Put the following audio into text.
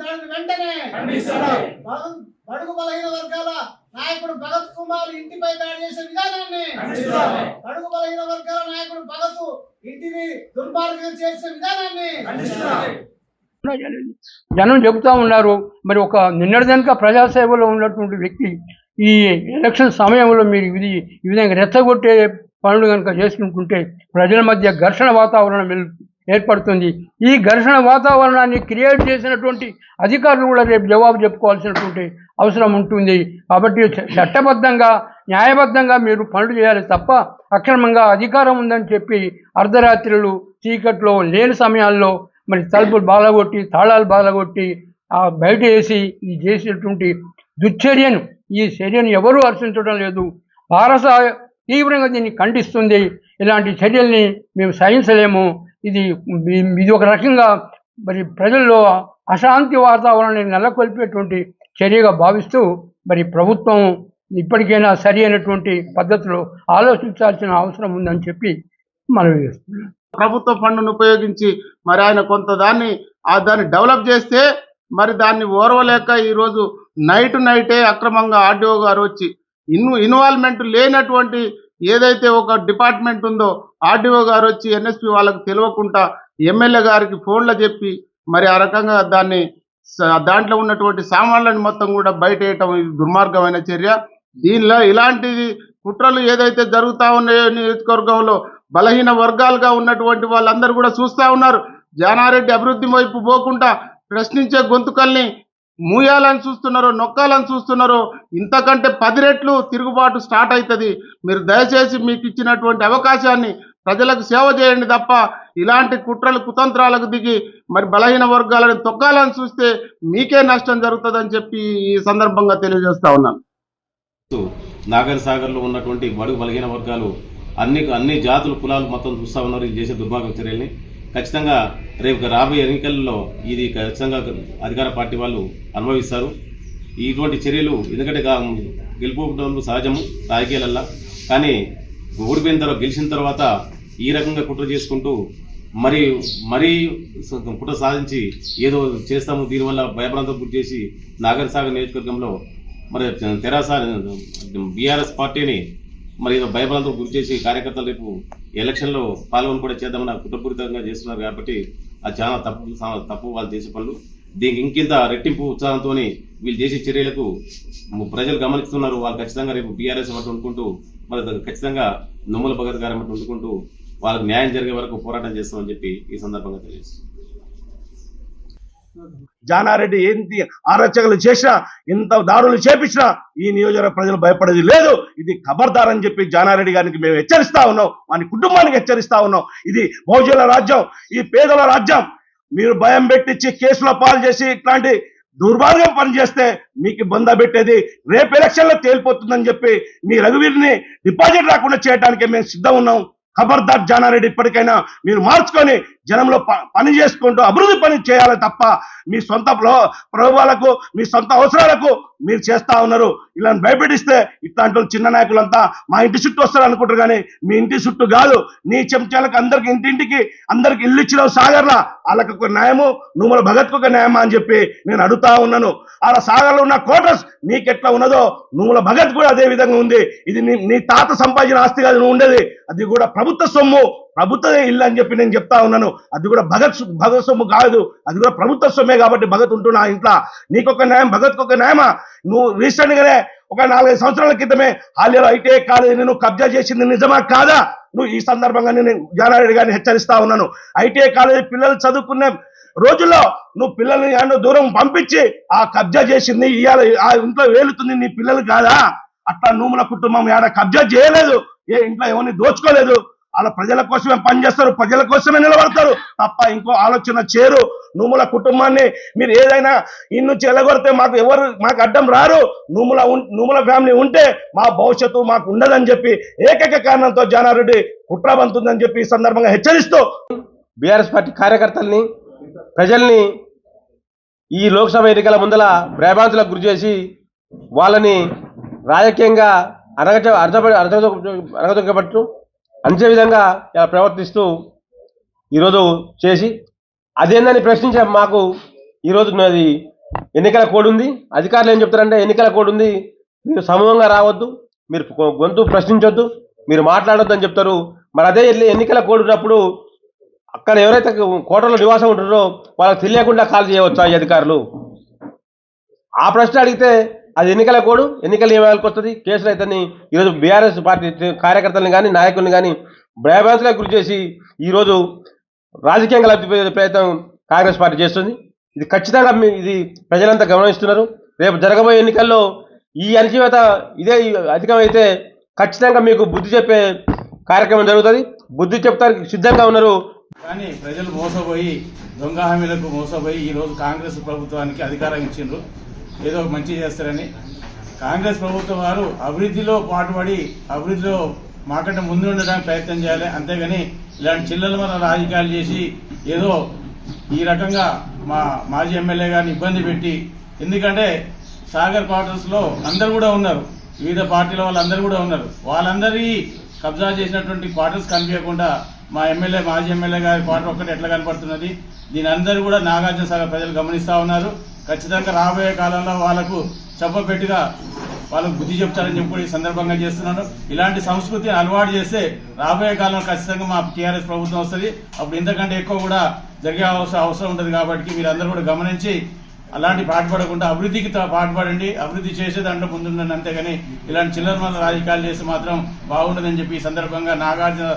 దాడిని వెంటనే బడుగు బలహీన వర్గాల నాయకుడు భగత్ కుమార్ ఇంటిపై దాడి చేసే విధానాన్ని, బడుగు బలహీన వర్గాల నాయకుడు భగత్ ఇంటిని దుర్మార్గం చేసే విధానాన్ని జనం చెబుతా ఉన్నారు. మరి ఒక నిన్నటిదనక ప్రజాసేవలో ఉన్నటువంటి వ్యక్తి ఈ ఎలక్షన్ సమయంలో మీరు ఈ విధంగా రెచ్చగొట్టే పనులు కనుక చేసుకుంటుంటే ప్రజల మధ్య ఘర్షణ వాతావరణం ఏర్పడుతుంది. ఈ ఘర్షణ వాతావరణాన్ని క్రియేట్ చేసినటువంటి అధికారులు కూడా రేపు జవాబు చెప్పుకోవాల్సినటువంటి అవసరం ఉంటుంది. కాబట్టి చట్టబద్ధంగా న్యాయబద్ధంగా మీరు పనులు చేయాలి తప్ప అక్రమంగా అధికారం ఉందని చెప్పి అర్ధరాత్రులు చీకట్లో లేని సమయాల్లో మరి తలుపులు బాలగొట్టి తాళాలు బాలగొట్టి బయట వేసి ఈ చేసేటువంటి దుశ్చర్యను ఈ చర్యను ఎవరూ హర్షించడం లేదు. భారత తీవ్రంగా దీన్ని ఖండిస్తుంది. ఇలాంటి చర్యల్ని మేము సహించలేము. ఇది ఒక రకంగా మరి ప్రజల్లో అశాంతి వాతావరణాన్ని నెలకొల్పేటువంటి చర్యగా భావిస్తూ మరి ప్రభుత్వం ఇప్పటికైనా సరి అయినటువంటి పద్ధతిలో ఆలోచించాల్సిన అవసరం ఉందని చెప్పి మనవి చేస్తున్నాం. ప్రభుత్వ ఫండ్ను ఉపయోగించి మరి ఆయన కొంత దాన్ని డెవలప్ చేస్తే మరి దాన్ని ఓర్వలేక ఈరోజు నైటే అక్రమంగా ఆర్డీఓ గారు వచ్చి ఇన్వాల్వ్మెంట్ లేనటువంటి ఏదైతే ఒక డిపార్ట్మెంట్ ఉందో ఆర్డీఓ గారు వచ్చి ఎన్ఎస్పి వాళ్ళకు తెలియకుండా ఎమ్మెల్యే గారికి ఫోన్లో చెప్పి మరి ఆ రకంగా దాంట్లో ఉన్నటువంటి సామాన్లను మొత్తం కూడా బయట వేయటం ఇది దుర్మార్గమైన చర్య. దీనిలో ఇలాంటిది కుట్రలు ఏదైతే జరుగుతూ ఉన్నాయో నియోజకవర్గంలో బలహీన వర్గాలుగా ఉన్నటువంటి వాళ్ళందరూ కూడా చూస్తూ ఉన్నారు. జానారెడ్డి అభివృద్ధి వైపు పోకుండా ప్రశ్నించే గొంతుకల్ని మూయాలని చూస్తున్నారో నొక్కాలని చూస్తున్నారో ఇంతకంటే 10 రెట్లు తిరుగుబాటు స్టార్ట్ అవుతుంది. మీరు దయచేసి మీకు ఇచ్చినటువంటి అవకాశాన్ని ప్రజలకు సేవ చేయండి తప్ప ఇలాంటి కుట్రలు కుతంత్రాలకు దిగి మరి బలహీన వర్గాలను తొక్కాలని చూస్తే మీకే నష్టం జరుగుతుందని చెప్పి ఈ సందర్భంగా తెలియజేస్తా ఉన్నాను. నాగర్ సాగర్లో ఉన్నటువంటి బడుగు బలహీన వర్గాలు అన్ని జాతులు కులాలు మొత్తం చూస్తూ ఉన్నారు ఇది చేసే దుర్మార్గ చర్యల్ని. ఖచ్చితంగా రేపు రాబోయే ఎన్నికల్లో ఇది ఖచ్చితంగా అధికార పార్టీ వాళ్ళు అనుభవిస్తారు ఇటువంటి చర్యలు. ఎందుకంటే గెలుపుకోవడం సహజము రాజకీయాలల్లో, కానీ ఓడిపోయిన తర్వాత గెలిచిన తర్వాత ఈ రకంగా కుట్ర చేసుకుంటూ మరీ కుట్ర సాధించి ఏదో చేస్తాము దీనివల్ల భయభ్రాంతం గురి చేసి నాగర్ సాగర్ నియోజకవర్గంలో మరి తెరాస బీఆర్ఎస్ పార్టీని మరి ఏదో భయభ్రాంతం గురి చేసి కార్యకర్తలు రేపు ఎలక్షన్లో పాల్గొని కూడా చేద్దామని కుట్రపూరితంగా చేస్తున్నారు. కాబట్టి అది చాలా తప్పు వాళ్ళు చేసే పనులు. దీనికి ఇంకింత రెట్టింపు ఉత్సాహంతో వీళ్ళు చేసే చర్యలకు ప్రజలు గమనిస్తున్నారు. వాళ్ళు ఖచ్చితంగా రేపు బీఆర్ఎస్ అన్నట్టు వండుకుంటూ మరి ఖచ్చితంగా నొమ్ముల భగత్ గారు అన్నట్టు వండుకుంటూ వాళ్ళకి న్యాయం జరిగే వరకు పోరాటం చేస్తామని చెప్పి ఈ సందర్భంగా తెలియజేస్తుంది. జానారెడ్డి ఏంటి ఆరచకలు చేసినా ఎంత దాడులు చేపించినా ఈ నియోజకవర్గ ప్రజలు భయపడేది లేదు. ఇది ఖబర్దార్ అని చెప్పి జానారెడ్డి గారికి మేము హెచ్చరిస్తా ఉన్నాం, వాని కుటుంబానికి హెచ్చరిస్తా ఉన్నాం. ఇది బహుజనుల రాజ్యం, ఈ పేదల రాజ్యం. మీరు భయం పెట్టించి కేసుల పాలు చేసి ఇట్లాంటి దుర్మార్గం పనిచేస్తే మీకు బొంద పెట్టేది రేపు ఎలక్షన్లో తేలిపోతుందని చెప్పి మీ రఘువీర్ని డిపాజిట్ రాకుండా చేయడానికి మేము సిద్ధం ఉన్నాం. ఖబర్దార్ జానారెడ్డి, ఇప్పటికైనా మీరు మార్చుకొని జనంలో పని చేసుకుంటూ అభివృద్ధి పని చేయాలి తప్ప మీ సొంత ప్రభుత్వాలకు మీ సొంత అవసరాలకు మీరు చేస్తా ఉన్నారు. ఇలా భయపెడిస్తే ఇట్లాంటి చిన్న నాయకులంతా మా ఇంటి చుట్టూ వస్తారు అనుకుంటారు, కానీ మీ ఇంటి చుట్టూ కాదు. నీ చెంచాలకు అందరికి ఇంటింటికి అందరికి ఇల్లు ఇచ్చిన సాగర్లా వాళ్ళకు ఒక న్యాయము, నువ్వుల భగత్కు ఒక న్యాయమా అని చెప్పి నేను అడుగుతా ఉన్నాను. అలా సాగర్లో ఉన్న క్వార్టర్స్ నీకెట్లా ఉన్నదో నువ్వుల భగత్ కూడా అదే విధంగా ఉంది. ఇది నీ తాత సంపాదించిన ఆస్తి కాదు నువ్వు ఉండేది, అది కూడా ప్రభుత్వ సొమ్ము, ప్రభుత్వ ఇల్లు అని చెప్పి నేను చెప్తా ఉన్నాను. అది కూడా భగత్ సొమ్ము కాదు, అది కూడా ప్రభుత్వ సొమ్మే. కాబట్టి భగత్ ఉంటున్నా ఇంట్లో నీకొక న్యాయం, భగత్కు ఒక న్యాయమా? నువ్వు రీసెంట్ గానే ఒక 4-5 సంవత్సరాల క్రితమే హాలీలో ఐటీఐ కాలేజీని నువ్వు కబ్జా చేసింది నిజమా కాదా? నువ్వు ఈ సందర్భంగా నేను జానారెడ్డి గారిని హెచ్చరిస్తా ఉన్నాను. ఐటీఐ కాలేజీ పిల్లలు చదువుకునే రోజుల్లో నువ్వు పిల్లల్ని దూరం పంపించి ఆ కబ్జా చేసింది ఇవాళ ఆ ఇంట్లో వేలుతుంది నీ పిల్లలు కాదా? అట్లా నూముల కుటుంబం ఏడ కబ్జా చేయలేదు, ఏ ఇంట్లో ఎవరిని దోచుకోలేదు. వాళ్ళ ప్రజల కోసమే పనిచేస్తారు, ప్రజల కోసమే నిలబడతారు తప్ప ఇంకో ఆలోచన చేరు. నూముల కుటుంబాన్ని మీరు ఏదైనా ఇన్నుంచి ఎలగొడితే మాకు అడ్డం రారు. నూముల ఫ్యామిలీ ఉంటే మా భవిష్యత్తు మాకు ఉండదని చెప్పి ఏకైక కారణంతో జానారెడ్డి కుట్రబంతుందని చెప్పి ఈ సందర్భంగా హెచ్చరిస్తూ బీఆర్ఎస్ పార్టీ కార్యకర్తల్ని ప్రజల్ని ఈ లోక్సభ ఎన్నికల ముందల భయభ్రాంతులకు గురి చేసి వాళ్ళని రాజకీయంగా అణగదొక్కబట్టు అంచే విధంగా ఇలా ప్రవర్తిస్తూ ఈరోజు చేసి అదేందని ప్రశ్నించే మాకు ఈరోజు అది ఎన్నికల కోడ్ ఉంది. అధికారులు ఏం చెప్తారంటే ఎన్నికల కోడ్ ఉంది, మీరు సమూహంగా రావద్దు, మీరు గొంతు ప్రశ్నించొద్దు, మీరు మాట్లాడొద్దు అని చెప్తారు. మరి అదే ఎన్నికల కోడ్ ఉన్నప్పుడు అక్కడ ఎవరైతే కోటలో నివాసం ఉంటున్నారో వాళ్ళకి తెలియకుండా కాల్ చేయవచ్చా ఈ అధికారులు? ఆ ప్రశ్న అడిగితే అది ఎన్నికల కోడ్, ఎన్నికల నియమాలకు వస్తుంది. కేసులు అయితే ఈరోజు బీఆర్ఎస్ పార్టీ కార్యకర్తలను కానీ నాయకుల్ని కానీ భయభ్రాంతులకు గురి చేసి ఈరోజు రాజకీయంగా లబ్ధి ప్రయత్నం కాంగ్రెస్ పార్టీ చేస్తుంది. ఇది ఖచ్చితంగా ఇది ప్రజలంతా గమనిస్తున్నారు. రేపు జరగబోయే ఎన్నికల్లో ఈ అణచివేత ఇదే అధికమైతే ఖచ్చితంగా మీకు బుద్ధి చెప్పే కార్యక్రమం జరుగుతుంది. బుద్ధి చెప్తానికి సిద్ధంగా ఉన్నారు. కానీ ప్రజలు మోసపోయి దొంగ హామీలకు మోసపోయి ఈరోజు కాంగ్రెస్ ప్రభుత్వానికి అధికారం ఇచ్చిండ్రు, ఏదో మంచి చేస్తారని. కాంగ్రెస్ ప్రభుత్వం వారు అభివృద్ధిలో పాటుపడి అభివృద్ధిలో మాకంటే ముందు ఉండడానికి ప్రయత్నం చేయాలి. అంతేగాని ఇలాంటి చిల్లల మన రాజకీయాలు చేసి ఏదో ఈ రకంగా మా మాజీ ఎమ్మెల్యే గారిని ఇబ్బంది పెట్టి, ఎందుకంటే సాగర్ క్వార్టర్స్ లో అందరు కూడా ఉన్నారు, వివిధ పార్టీల వాళ్ళందరూ కూడా ఉన్నారు. వాళ్ళందరి కబ్జా చేసినటువంటి క్వార్టర్స్ కనిపించకుండా మా ఎమ్మెల్యే మాజీ ఎమ్మెల్యే గారి క్వార్టర్ ఒక్కటి ఎట్లా కనపడుతున్నది? దీని అందరూ కూడా నాగార్జున సాగర్ ప్రజలు గమనిస్తా ఉన్నారు. ఖచ్చితంగా రాబోయే కాలంలో వాళ్ళకు చెప్పబెట్టుగా వాళ్ళకు బుద్ధి చెప్తారని చెప్పి ఈ సందర్భంగా చేస్తున్నాను. ఇలాంటి సంస్కృతిని అలవాటు చేస్తే రాబోయే కాలంలో ఖచ్చితంగా మా టీఆర్ఎస్ ప్రభుత్వం వస్తుంది. అప్పుడు ఇంతకంటే ఎక్కువ కూడా జరిగే అవసరం ఉంటుంది. కాబట్టి మీరు అందరూ కూడా గమనించి అలాంటి పాటుపడకుండా అభివృద్ధికి పాటుపడండి, అభివృద్ధి చేసే దాంట్లో ముందుండండి. అంతేగాని ఇలాంటి చిల్లర రాజకీయాలు చేస్తే మాత్రం బాగుండదని చెప్పి ఈ సందర్భంగా నాగార్జున